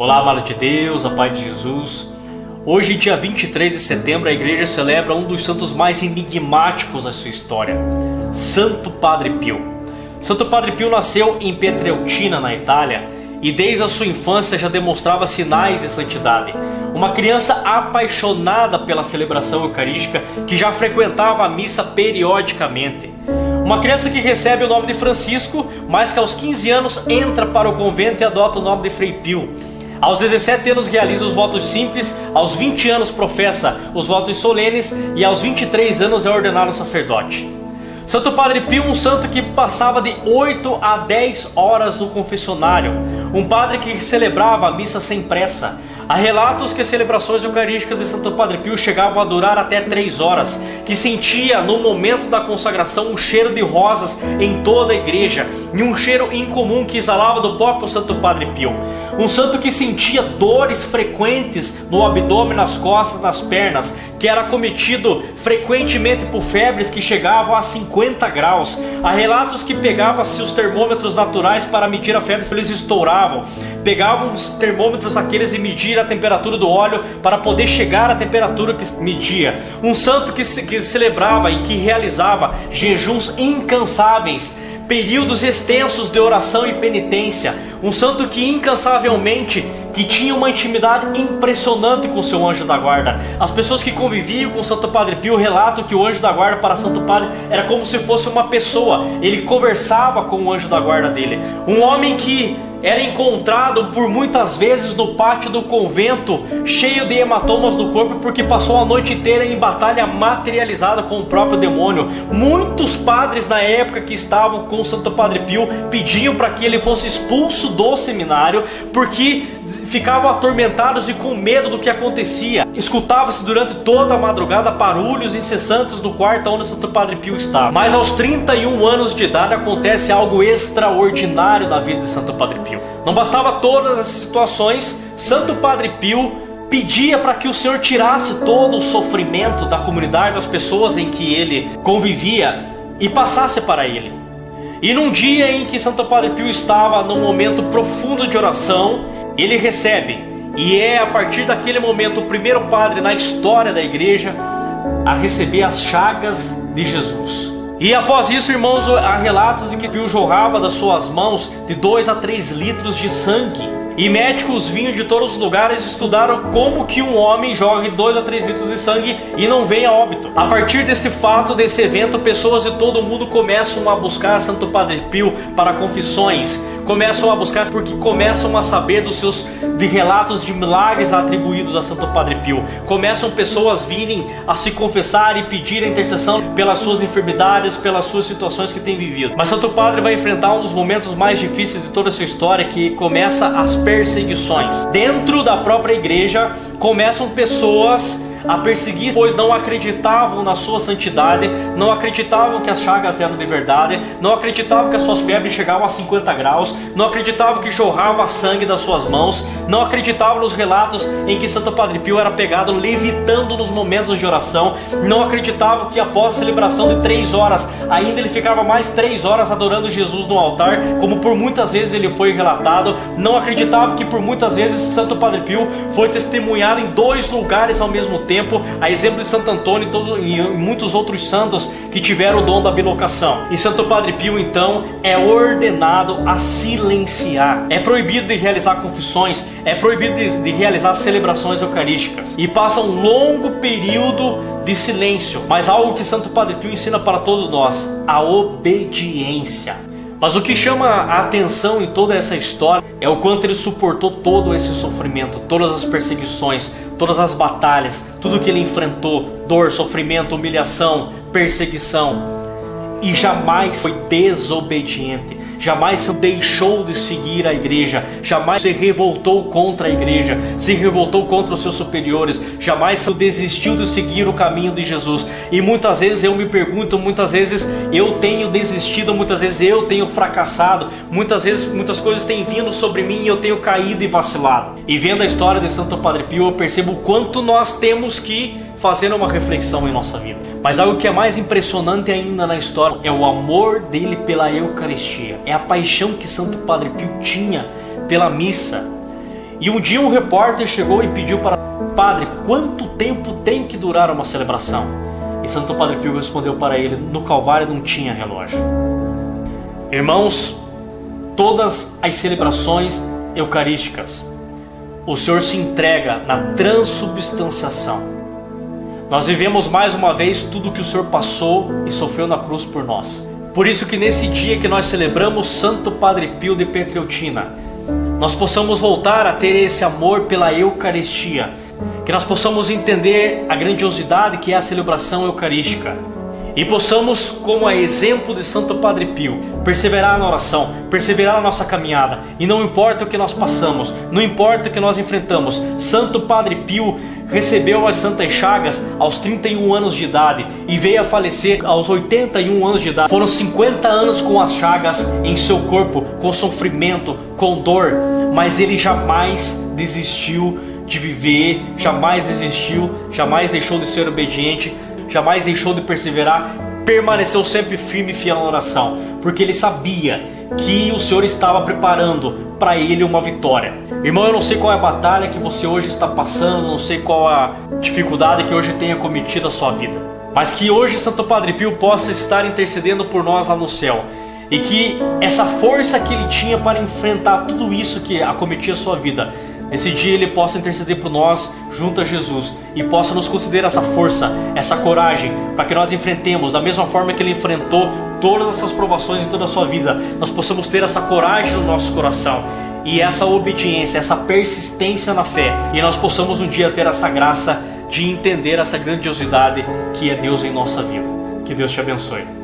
Olá, amado de Deus, a paz de Jesus. Hoje, dia 23 de setembro, a igreja celebra um dos santos mais enigmáticos da sua história, Santo Padre Pio. Santo Padre Pio nasceu em Pietrelcina, na Itália, e desde a sua infância já demonstrava sinais de santidade. Uma criança apaixonada pela celebração eucarística, que já frequentava a missa periodicamente. Uma criança que recebe o nome de Francisco, mas que aos 15 anos entra para o convento e adota o nome de Frei Pio. Aos 17 anos realiza os votos simples, aos 20 anos professa os votos solenes e aos 23 anos é ordenado sacerdote. Santo Padre Pio, um santo que passava de 8 a 10 horas no confessionário, um padre que celebrava a missa sem pressa. Há relatos que as celebrações eucarísticas de Santo Padre Pio chegavam a durar até 3 horas, que sentia no momento da consagração um cheiro de rosas em toda a igreja, e um cheiro incomum que exalava do próprio Santo Padre Pio. Um santo que sentia dores frequentes no abdômen, nas costas, nas pernas, que era cometido frequentemente por febres que chegavam a 50 graus. Há relatos que pegavam-se os termômetros naturais para medir a febre, eles estouravam. Pegavam os termômetros aqueles e mediam a temperatura do óleo para poder chegar à temperatura que media. Um santo que celebrava e que realizava jejuns incansáveis, períodos extensos de oração e penitência. Um santo que incansavelmente que tinha uma intimidade impressionante com o seu anjo da guarda. As pessoas que conviviam com Santo Padre Pio relatam que o anjo da guarda para Santo Padre era como se fosse uma pessoa. Ele conversava com o anjo da guarda dele. Um homem que era encontrado por muitas vezes no pátio do convento, cheio de hematomas no corpo, porque passou a noite inteira em batalha materializada com o próprio demônio. Muitos padres na época que estavam com Santo Padre Pio pediam para que ele fosse expulso do seminário, porque ficavam atormentados e com medo do que acontecia. Escutava-se durante toda a madrugada barulhos incessantes no quarto onde Santo Padre Pio estava. Mas aos 31 anos de idade acontece algo extraordinário na vida de Santo Padre Pio. Não bastava todas essas situações, Santo Padre Pio pedia para que o Senhor tirasse todo o sofrimento da comunidade, das pessoas em que ele convivia, e passasse para ele. E num dia em que Santo Padre Pio estava num momento profundo de oração, ele recebe, e é a partir daquele momento o primeiro padre na história da igreja a receber as chagas de Jesus. E após isso, irmãos, há relatos de que Pio jorrava das suas mãos de 2 a 3 litros de sangue. E médicos vinham de todos os lugares e estudaram como que um homem joga 2 a 3 litros de sangue e não vem a óbito. A partir desse fato, desse evento, pessoas de todo o mundo começam a buscar Santo Padre Pio para confissões. Começam a buscar porque começam a saber de relatos de milagres atribuídos a Santo Padre Pio. Começam pessoas virem a se confessar e pedir a intercessão pelas suas enfermidades, pelas suas situações que têm vivido. Mas Santo Padre vai enfrentar um dos momentos mais difíceis de toda a sua história, que começa as perseguições. Dentro da própria igreja começam pessoas a perseguir, pois não acreditavam na sua santidade, não acreditavam que as chagas eram de verdade, não acreditavam que as suas febres chegavam a 50 graus, não acreditavam que jorrava sangue das suas mãos, não acreditavam nos relatos em que Santo Padre Pio era pegado levitando nos momentos de oração, não acreditavam que após a celebração de 3 horas, ainda ele ficava mais 3 horas adorando Jesus no altar, como por muitas vezes ele foi relatado, não acreditavam que por muitas vezes Santo Padre Pio foi testemunhado em 2 lugares ao mesmo tempo, a exemplo de Santo Antônio e muitos outros santos que tiveram o dom da bilocação. E Santo Padre Pio então é ordenado a silenciar. É proibido de realizar confissões, é proibido de realizar celebrações eucarísticas, e passa um longo período de silêncio. Mas algo que Santo Padre Pio ensina para todos nós: a obediência. Mas o que chama a atenção em toda essa história é o quanto ele suportou todo esse sofrimento, todas as perseguições, todas as batalhas, tudo que ele enfrentou, dor, sofrimento, humilhação, perseguição, e jamais foi desobediente. Jamais se deixou de seguir a igreja, jamais se revoltou contra a igreja, se revoltou contra os seus superiores, jamais se desistiu de seguir o caminho de Jesus. E muitas vezes eu me pergunto, muitas vezes eu tenho desistido, muitas vezes eu tenho fracassado, muitas vezes muitas coisas têm vindo sobre mim e eu tenho caído e vacilado. E vendo a história de Santo Padre Pio, eu percebo o quanto nós temos que fazer uma reflexão em nossa vida. Mas algo que é mais impressionante ainda na história é o amor dele pela Eucaristia. É a paixão que Santo Padre Pio tinha pela missa. E um dia um repórter chegou e pediu para Padre, quanto tempo tem que durar uma celebração? E Santo Padre Pio respondeu para ele, no Calvário não tinha relógio. Irmãos, todas as celebrações eucarísticas, o Senhor se entrega na transubstanciação. Nós vivemos mais uma vez tudo que o Senhor passou e sofreu na cruz por nós. Por isso que nesse dia que nós celebramos Santo Padre Pio de Pietrelcina, nós possamos voltar a ter esse amor pela Eucaristia, que nós possamos entender a grandiosidade que é a celebração eucarística e possamos, como a exemplo de Santo Padre Pio, perseverar na oração, perseverar na nossa caminhada, e não importa o que nós passamos, não importa o que nós enfrentamos. Santo Padre Pio recebeu as Santas Chagas aos 31 anos de idade e veio a falecer aos 81 anos de idade. Foram 50 anos com as chagas em seu corpo, com sofrimento, com dor, mas ele jamais desistiu de viver, jamais desistiu, jamais deixou de ser obediente, jamais deixou de perseverar, permaneceu sempre firme e fiel na oração, porque ele sabia que o Senhor estava preparando para ele uma vitória. Irmão, eu não sei qual é a batalha que você hoje está passando, não sei qual a dificuldade que hoje tenha cometido a sua vida, mas que hoje Santo Padre Pio possa estar intercedendo por nós lá no céu, e que essa força que ele tinha para enfrentar tudo isso que acometia a sua vida, nesse dia ele possa interceder por nós junto a Jesus e possa nos conceder essa força, essa coragem, para que nós enfrentemos da mesma forma que ele enfrentou todas essas provações em toda a sua vida. Nós possamos ter essa coragem no nosso coração e essa obediência, essa persistência na fé, e nós possamos um dia ter essa graça de entender essa grandiosidade que é Deus em nossa vida. Que Deus te abençoe.